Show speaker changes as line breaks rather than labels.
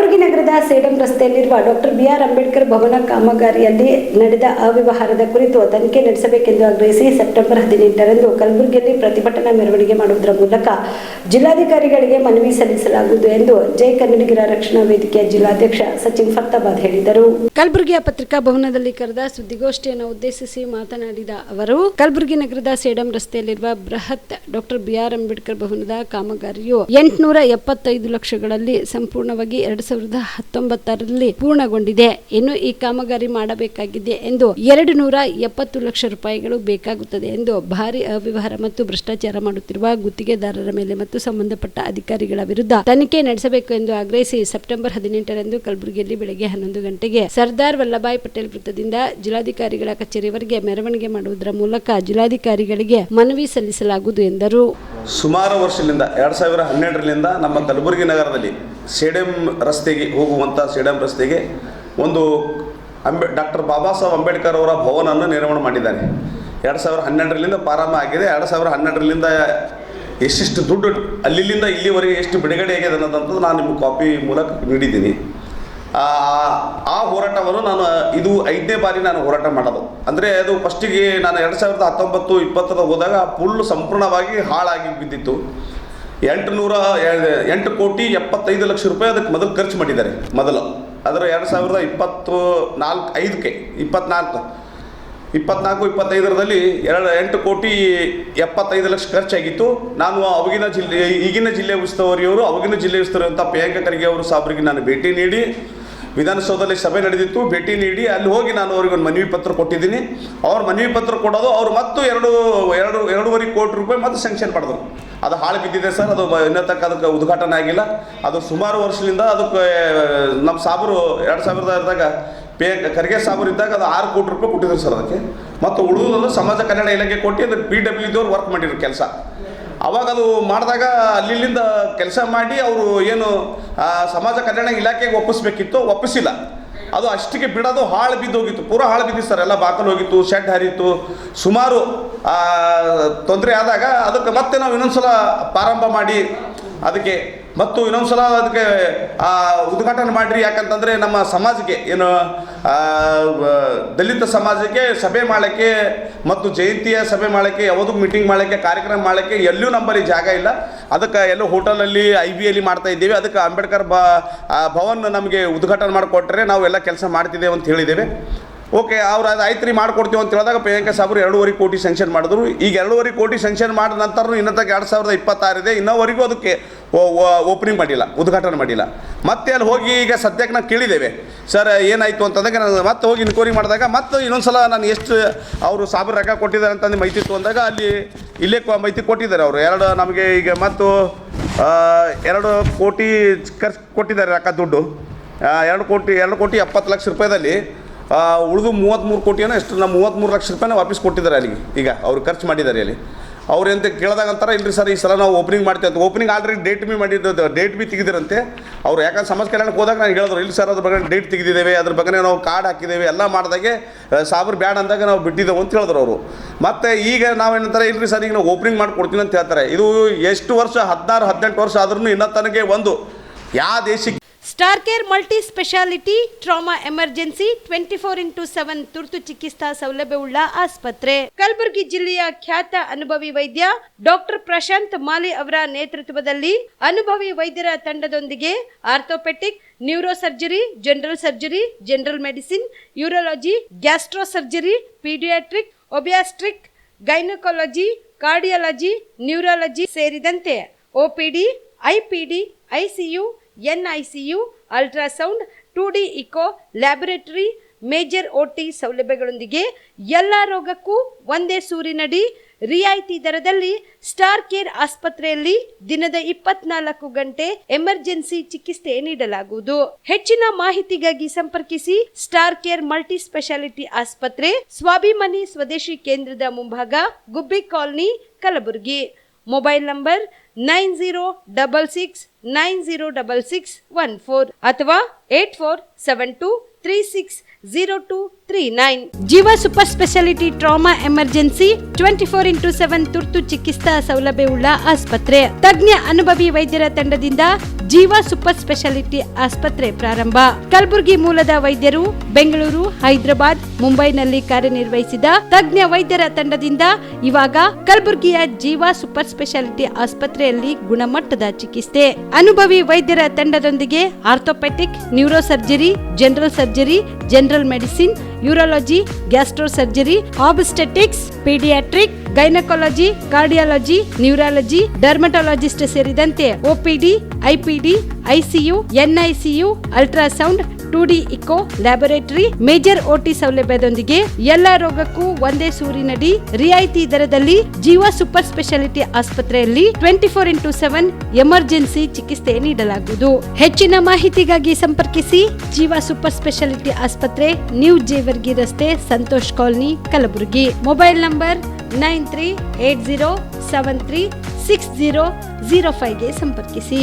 ಕಲಬುರಗಿ ನಗರದ ಸೇಡಂ ರಸ್ತೆಯಲ್ಲಿರುವ doctor B R. Ambedkar ಭವನ ಕಾಮಗಾರಿಯಲ್ಲಿ ನಡೆದ ಅವ್ಯವಹಾರದ ಕುರಿತು ತನಿಖೆ ನಡೆಸಬೇಕೆಂದು ಆಗ್ರಹಿಸಿ ಸೆಪ್ಟೆಂಬರ್ 18ರಂದು ಕಲಬುರಗಿಯಲ್ಲಿ ಪ್ರತಿಭಟನಾ ಮೆರವಣಿಗೆ ಮಾಡುವುದರ ಮೂಲಕ ಜಿಲ್ಲಾಧಿಕಾರಿಗಳಿಗೆ ಮನವಿ ಸಲ್ಲಿಸಲಾಗುವುದು ಎಂದು ಜೈ ಕನ್ನಡಿಗರ ರಕ್ಷಣಾ ವೇದಿಕೆಯ ಜಿಲ್ಲಾಧ್ಯಕ್ಷ ಸಚಿನ್ ಫರ್ತಾಬಾದ್ ಹೇಳಿದರು. ಕಲಬುರಗಿಯ ಪತ್ರಿಕಾ ಭವನದಲ್ಲಿ ಕರೆದ ಸುದ್ದಿಗೋಷ್ಠಿಯನ್ನು ಉದ್ದೇಶಿಸಿ ಮಾತನಾಡಿದ ಅವರು, ಕಲಬುರಗಿ ನಗರದ ಸೇಡಂ ರಸ್ತೆಯಲ್ಲಿರುವ ಬೃಹತ್ ಡಾಕ್ಟರ್ ಬಿ.ಆರ್. ಅಂಬೇಡ್ಕರ್ ಭವನದ ಕಾಮಗಾರಿಯು 875 ಲಕ್ಷಗಳಲ್ಲಿ ಸಂಪೂರ್ಣವಾಗಿ 2019ರಲ್ಲಿ ಪೂರ್ಣಗೊಂಡಿದೆ. ಇನ್ನು ಈ ಕಾಮಗಾರಿ ಮಾಡಬೇಕಾಗಿದೆ ಎಂದು 270 ಲಕ್ಷ ರೂಪಾಯಿಗಳು ಬೇಕಾಗುತ್ತದೆ ಎಂದು ಭಾರಿ ಅವ್ಯವಹಾರ ಮತ್ತು ಭ್ರಷ್ಟಾಚಾರ ಮಾಡುತ್ತಿರುವ ಗುತ್ತಿಗೆದಾರರ ಮೇಲೆ ಮತ್ತು ಸಂಬಂಧಪಟ್ಟ ಅಧಿಕಾರಿಗಳ ವಿರುದ್ಧ ತನಿಖೆ ನಡೆಸಬೇಕು ಎಂದು ಆಗ್ರಹಿಸಿ ಸೆಪ್ಟೆಂಬರ್ 18ರಂದು ಕಲಬುರಗಿಯಲ್ಲಿ ಬೆಳಗ್ಗೆ 11 ಗಂಟೆಗೆ ಸರ್ದಾರ್ ವಲ್ಲಭಾಯ್ ಪಟೇಲ್ ವೃತ್ತದಿಂದ ಜಿಲ್ಲಾಧಿಕಾರಿಗಳ ಕಚೇರಿವರೆಗೆ ಮೆರವಣಿಗೆ ಮಾಡುವುದರ ಮೂಲಕ ಜಿಲ್ಲಾಧಿಕಾರಿಗಳಿಗೆ ಮನವಿ ಸಲ್ಲಿಸಲಾಗುವುದು ಎಂದರು.
ಸುಮಾರು ವರ್ಷದಿಂದ 2012ರಿಂದ ನಮ್ಮ ಕಲಬುರಗಿ ನಗರದಲ್ಲಿ ಸೇಡಂ ರಸ್ತೆಗೆ ಹೋಗುವಂಥ ಸೇಡಂ ರಸ್ತೆಗೆ ಒಂದು ಡಾಕ್ಟರ್ ಬಾಬಾ ಸಾಹೇಬ್ ಅಂಬೇಡ್ಕರ್ ಅವರ ಭವನವನ್ನು ನಿರ್ಮಾಣ ಮಾಡಿದ್ದಾರೆ. 2012ರಿಂದ ಪ್ರಾರಂಭ ಆಗಿದೆ. 2012ರಿಂದ ಎಷ್ಟೆಷ್ಟು ದುಡ್ಡು ಅಲ್ಲಿಂದ ಇಲ್ಲಿವರೆಗೆ ಎಷ್ಟು ಬಿಡುಗಡೆ ಆಗಿದೆ ಅನ್ನೋದಂಥದ್ದು ನಾನು ನಿಮಗೆ ಕಾಪಿ ಮೂಲಕ ನೀಡಿದ್ದೀನಿ. ಆ ಹೋರಾಟವನ್ನು ಇದು 5ನೇ ಬಾರಿ ನಾನು ಹೋರಾಟ ಮಾಡೋದು. ಅಂದರೆ ಅದು ಫಸ್ಟಿಗೆ ನಾನು 2019-20 ಹೋದಾಗ ಫುಲ್ ಸಂಪೂರ್ಣವಾಗಿ ಹಾಳಾಗಿ ಬಿದ್ದಿತ್ತು. 8 ಕೋಟಿ 75 ಲಕ್ಷ ರೂಪಾಯಿ ಅದಕ್ಕೆ ಮೊದಲು ಖರ್ಚು ಮಾಡಿದ್ದಾರೆ. ಮೊದಲು ಅದರ 2024-25ರಲ್ಲಿ 8 ಕೋಟಿ 75 ಲಕ್ಷ ಖರ್ಚಾಗಿತ್ತು. ನಾನು ಈಗಿನ ಜಿಲ್ಲೆ ಉಸ್ತುವಾರಿಯವರು ಅವಾಗಿನ ಜಿಲ್ಲೆ ಉಸ್ತುವಾರಿ ಅಂತ ಪ್ರಿಯಾಂಕ ಖರ್ಗೆ ಅವರು ಸಾಬ್ರಿಗೆ ನಾನು ಭೇಟಿ ನೀಡಿ ವಿಧಾನಸೌಧದಲ್ಲಿ ಸಭೆ ನಡೆದಿತ್ತು. ಭೇಟಿ ನೀಡಿ ಅಲ್ಲಿ ಹೋಗಿ ನಾನು ಅವ್ರಿಗೊಂದು ಮನವಿ ಪತ್ರ ಕೊಟ್ಟಿದ್ದೀನಿ. ಅವ್ರು ಮನವಿ ಪತ್ರ ಕೊಡೋದು ಅವ್ರು ಮತ್ತು 2.5 ಕೋಟಿ ರೂಪಾಯಿ ಮತ್ತು ಸ್ಯಾಂಕ್ಷನ್ ಪಡೆದರು. ಅದು ಹಾಳು ಬಿದ್ದಿದೆ ಸರ್. ಅದು ಇನ್ನತಕ್ಕ ಅದಕ್ಕೆ ಉದ್ಘಾಟನೆ ಆಗಿಲ್ಲ. ಅದು ಸುಮಾರು ವರ್ಷದಿಂದ ಅದಕ್ಕೆ ನಮ್ಮ ಸಾಬರು 2000ದಾಗ ಖರ್ಗೆ ಸಾಬರು ಇದ್ದಾಗ ಅದು 6 ಕೋಟಿ ರೂಪಾಯಿ ಕೊಟ್ಟಿದ್ರು ಸರ್ ಅದಕ್ಕೆ. ಮತ್ತು ಉಳಿದುದನ್ನು ಸಮಾಜ ಕಲ್ಯಾಣ ಇಲಾಖೆ ಕೊಟ್ಟು ಅದು PWDಯವ್ರು ವರ್ಕ್ ಮಾಡಿದ್ರು ಕೆಲಸ. ಅವಾಗ ಅದು ಮಾಡಿದಾಗ ಅಲ್ಲಿಂದ ಕೆಲಸ ಮಾಡಿ ಅವರು ಏನು ಸಮಾಜ ಕಲ್ಯಾಣ ಇಲಾಖೆಗೆ ಒಪ್ಪಿಸಿಲ್ಲ. ಅದು ಅಷ್ಟಿಗೆ ಬಿಡೋದು ಹಾಳು ಬಿದ್ದೋಗಿತ್ತು. ಪೂರಾ ಹಾಳು ಬಿದ್ದಿತ್ತು ಸರ್. ಎಲ್ಲ ಬಾಕಲು ಹೋಗಿತ್ತು, ಶೆಡ್ ಹರಿಯಿತು, ಸುಮಾರು ತೊಂದರೆ ಆದಾಗ ಅದಕ್ಕೆ ಮತ್ತೆ ನಾವು ಇನ್ನೊಂದ್ಸಲ ಪ್ರಾರಂಭ ಮಾಡಿ ಅದಕ್ಕೆ ಇನ್ನೊಂದ್ಸಲ ಅದಕ್ಕೆ ಉದ್ಘಾಟನೆ ಮಾಡಿರಿ. ಯಾಕಂತಂದರೆ ನಮ್ಮ ಸಮಾಜಕ್ಕೆ ಏನು ದಲಿತ ಸಮಾಜಕ್ಕೆ ಸಭೆ ಮಾಡೋಕ್ಕೆ ಮತ್ತು ಜಯಂತಿಯ ಸಭೆ ಮಾಡೋಕ್ಕೆ, ಯಾವುದು ಮೀಟಿಂಗ್ ಮಾಡೋಕ್ಕೆ, ಕಾರ್ಯಕ್ರಮ ಮಾಡೋಕ್ಕೆ ಎಲ್ಲೂ ನಮ್ಮಲ್ಲಿ ಜಾಗ ಇಲ್ಲ. ಅದಕ್ಕೆ ಎಲ್ಲೋ ಹೋಟೆಲಲ್ಲಿ IBಯಲ್ಲಿ ಮಾಡ್ತಾ ಇದ್ದೀವಿ. ಅದಕ್ಕೆ ಅಂಬೇಡ್ಕರ್ ಭವನ್ ನಮಗೆ ಉದ್ಘಾಟನೆ ಮಾಡಿಕೊಟ್ರೆ ನಾವೆಲ್ಲ ಕೆಲಸ ಮಾಡ್ತಿದ್ದೇವೆ ಅಂತ ಹೇಳಿದ್ದೇವೆ. ಓಕೆ, ಅವ್ರು ಅದು ಆಯ್ತು ರೀ ಮಾಡಿಕೊಡ್ತೀವಿ ಅಂತ ಹೇಳಿದಾಗ ಪ್ರಿಯಾಂಕ ಸಾಬ್ರು 2.5 ಕೋಟಿ ಸ್ಯಾಂಕ್ಷನ್ ಮಾಡಿದ್ರು. ಈಗ 2.5 ಕೋಟಿ ಸ್ಯಾಂಕ್ಷನ್ ಮಾಡಿದ ನಂತರ ಇನ್ನತಕ್ಕೆ 2026 ಇದೆ. ಇನ್ನೋವರೆಗೂ ಅದಕ್ಕೆ ಓಪನಿಂಗ್ ಮಾಡಿಲ್ಲ, ಉದ್ಘಾಟನೆ ಮಾಡಿಲ್ಲ. ಮತ್ತೆ ಅಲ್ಲಿ ಹೋಗಿ ಈಗ ಸದ್ಯಕ್ಕೆ ನಾವು ಕೇಳಿದ್ದೇವೆ ಸರ್ ಏನಾಯಿತು ಅಂತಂದಾಗ ನಾನು ಮತ್ತೆ ಹೋಗಿ ಇನ್ಕ್ವೈರಿ ಮಾಡಿದಾಗ ಮತ್ತೆ ಇನ್ನೊಂದು ಸಲ ನಾನು ಎಷ್ಟು ಅವರು ಸಾಬ್ರು ರೊಕ್ಕ ಕೊಟ್ಟಿದ್ದಾರೆ ಅಂತಂದು ಮಾಹಿತಿ ತೊಗೊಂಡಾಗ ಇಲ್ಲೇ ಮಾಹಿತಿ ಕೊಟ್ಟಿದ್ದಾರೆ ಅವರು. ನಮಗೆ ಈಗ ಮತ್ತು 2 ಕೋಟಿ ಖರ್ಚು ಕೊಟ್ಟಿದ್ದಾರೆ ರೊಕ್ಕ ದುಡ್ಡು. 2 ಕೋಟಿ 70 ಲಕ್ಷ ರೂಪಾಯಿದಲ್ಲಿ ಉಳಿದು 33 ಕೋಟಿಯನ್ನು ಎಷ್ಟು 33 ಲಕ್ಷ ರೂಪಾಯಿನ ವಾಪಸ್ ಕೊಟ್ಟಿದ್ದಾರೆ ಅಲ್ಲಿಗೆ. ಈಗ ಅವ್ರು ಖರ್ಚು ಮಾಡಿದ್ದಾರೆ ಅಲ್ಲಿ. ಅವ್ರು ಎಂತ ಕೇಳಿದಾಗ ಅಂತಾರೆ ಇಲ್ಲರಿ ಸರ್ ಈ ಸಲ ನಾವು ಓಪನಿಂಗ್ ಮಾಡ್ತೀವಿ ಅಂತ. ಓಪನಿಂಗ್ ಆಲ್ರೆಡಿ ಡೇಟ್ ಬಿ ತೆಗೆದಿರಂತೆ ಅವ್ರು. ಯಾಕಂದ್ರೆ ಸಮಾಜ ಕಲ್ಯಾಣಕ್ಕೆ ಹೋದಾಗ ನಾನು ಹೇಳಿದ್ರು ಇಲ್ಲಿ ಸರ್ ಅದ್ರ ಬಗ್ಗೆ ಡೇಟ್ ತೆಗೆದಿದ್ದೇವೆ, ಅದ್ರ ಬಗ್ಗೆ ನಾವು ಕಾರ್ಡ್ ಹಾಕಿದ್ದೇವೆ, ಎಲ್ಲ ಮಾಡಿದಾಗೆ ಸಾಬ್ರು ಬ್ಯಾಡ್ ಅಂದಾಗ ನಾವು ಬಿಟ್ಟಿದ್ದೇವೆ ಅಂತ ಹೇಳಿದ್ರು ಅವರು. ಮತ್ತು ಈಗ ನಾವೇನಂತಾರೆ ಇಲ್ಲರಿ ಸರ್ ಈಗ ನಾವು ಓಪನಿಂಗ್ ಮಾಡಿಕೊಡ್ತೀನಿ ಅಂತ ಹೇಳ್ತಾರೆ. ಇದು ಎಷ್ಟು ವರ್ಷ 16-18 ವರ್ಷ ಆದ್ರೂ ಇನ್ನೂ ತನಗೆ ಒಂದು ಯಾವ ದೇಶಕ್ಕೆ
star care multi speciality trauma emergency 24x7 ತುರ್ತು ಚಿಕಿತ್ಸಾ ಸೌಲಭ್ಯವುಳ್ಳ ಆಸ್ಪತ್ರೆ. ಕಲಬುರಗಿ ಜಿಲ್ಲೆಯ ಖ್ಯಾತ ಅನುಭವಿ ವೈದ್ಯ ಡಾಕ್ಟರ್ ಪ್ರಶಾಂತ್ ಮಾಲಿ ಅವರ ನೇತೃತ್ವದಲ್ಲಿ ಅನುಭವಿ ವೈದ್ಯರ ತಂಡದೊಂದಿಗೆ orthopaedic, neuro surgery, general surgery, general medicine, urology, gastro surgery, paediatric, obstetric, gynaecology, cardiology, neurology ಸೇರಿದಂತೆ OPD, IPD, ICU, NICU, ultrasound, 2D echo, laboratory, major OT ಸೌಲಭ್ಯಗಳೊಂದಿಗೆ ಎಲ್ಲ ರೋಗಕ್ಕೂ ಒಂದೇ ಸೂರಿನಡಿ ರಿಯಾಯಿತಿ ದರದಲ್ಲಿ ಸ್ಟಾರ್ ಕೇರ್ ಆಸ್ಪತ್ರೆಯಲ್ಲಿ ದಿನದ 24 ಗಂಟೆ ಎಮರ್ಜೆನ್ಸಿ ಚಿಕಿತ್ಸೆ ನೀಡಲಾಗುವುದು. ಹೆಚ್ಚಿನ ಮಾಹಿತಿಗಾಗಿ ಸಂಪರ್ಕಿಸಿ ಸ್ಟಾರ್ ಕೇರ್ ಮಲ್ಟಿ ಸ್ಪೆಷಾಲಿಟಿ ಆಸ್ಪತ್ರೆ, ಸ್ವಾಭಿಮಾನಿ ಸ್ವದೇಶಿ ಕೇಂದ್ರದ ಮುಂಭಾಗ, ಗುಬ್ಬಿ ಕಾಲನಿ, ಕಲಬುರಗಿ. ಮೊಬೈಲ್ ನಂಬರ್ 9066906614 ಅಥವಾ 8472360239. ಜೀವ super speciality trauma emergency 24x7 ತುರ್ತು ಚಿಕಿತ್ಸಾ ಸೌಲಭ್ಯವುಳ್ಳ ಆಸ್ಪತ್ರೆ. ತಜ್ಞ ಅನುಭವಿ ವೈದ್ಯರ ತಂಡದಿಂದ ಜೀವ ಸೂಪರ್ ಸ್ಪೆಷಾಲಿಟಿ ಆಸ್ಪತ್ರೆ ಪ್ರಾರಂಭ. ಕಲಬುರಗಿ ಮೂಲದ ವೈದ್ಯರು ಬೆಂಗಳೂರು, ಹೈದರಾಬಾದ್, ಮುಂಬೈನಲ್ಲಿ ಕಾರ್ಯನಿರ್ವಹಿಸಿದ ತಜ್ಞ ವೈದ್ಯರ ತಂಡದಿಂದ ಇವಾಗ ಕಲಬುರಗಿಯ ಜೀವ ಸೂಪರ್ ಸ್ಪೆಷಾಲಿಟಿ ಆಸ್ಪತ್ರೆಯಲ್ಲಿ ಗುಣಮಟ್ಟದ ಚಿಕಿತ್ಸೆ. ಅನುಭವಿ ವೈದ್ಯರ ತಂಡದೊಂದಿಗೆ orthopaedic, neuro surgery, general surgery, general medicine, urology, gastro surgery, obstetrics, paediatric, gynaecology, cardiology, neurology, dermatologist ಸೇರಿದಂತೆ OPD, IPD, ICU, NICU, ultrasound, 2D echo, laboratory, major OT ಸೌಲಭ್ಯದೊಂದಿಗೆ ಎಲ್ಲ ರೋಗಕ್ಕೂ ಒಂದೇ ಸೂರಿನಡಿ ರಿಯಾಯಿತಿ ದರದಲ್ಲಿ ಜೀವ ಸೂಪರ್ ಸ್ಪೆಷಾಲಿಟಿ ಆಸ್ಪತ್ರೆಯಲ್ಲಿ 24x7 ಎಮರ್ಜೆನ್ಸಿ ಚಿಕಿತ್ಸೆ ನೀಡಲಾಗುವುದು. ಹೆಚ್ಚಿನ ಮಾಹಿತಿಗಾಗಿ ಸಂಪರ್ಕಿಸಿ ಜೀವ ಸೂಪರ್ ಸ್ಪೆಷಾಲಿಟಿ ಆಸ್ಪತ್ರೆ, ನ್ಯೂ ಜೇವರ್ಗಿ ರಸ್ತೆ, Santosh colony, Kalaburagi. Mobile number 9380736005 ಗೆ ಸಂಪರ್ಕಿಸಿ.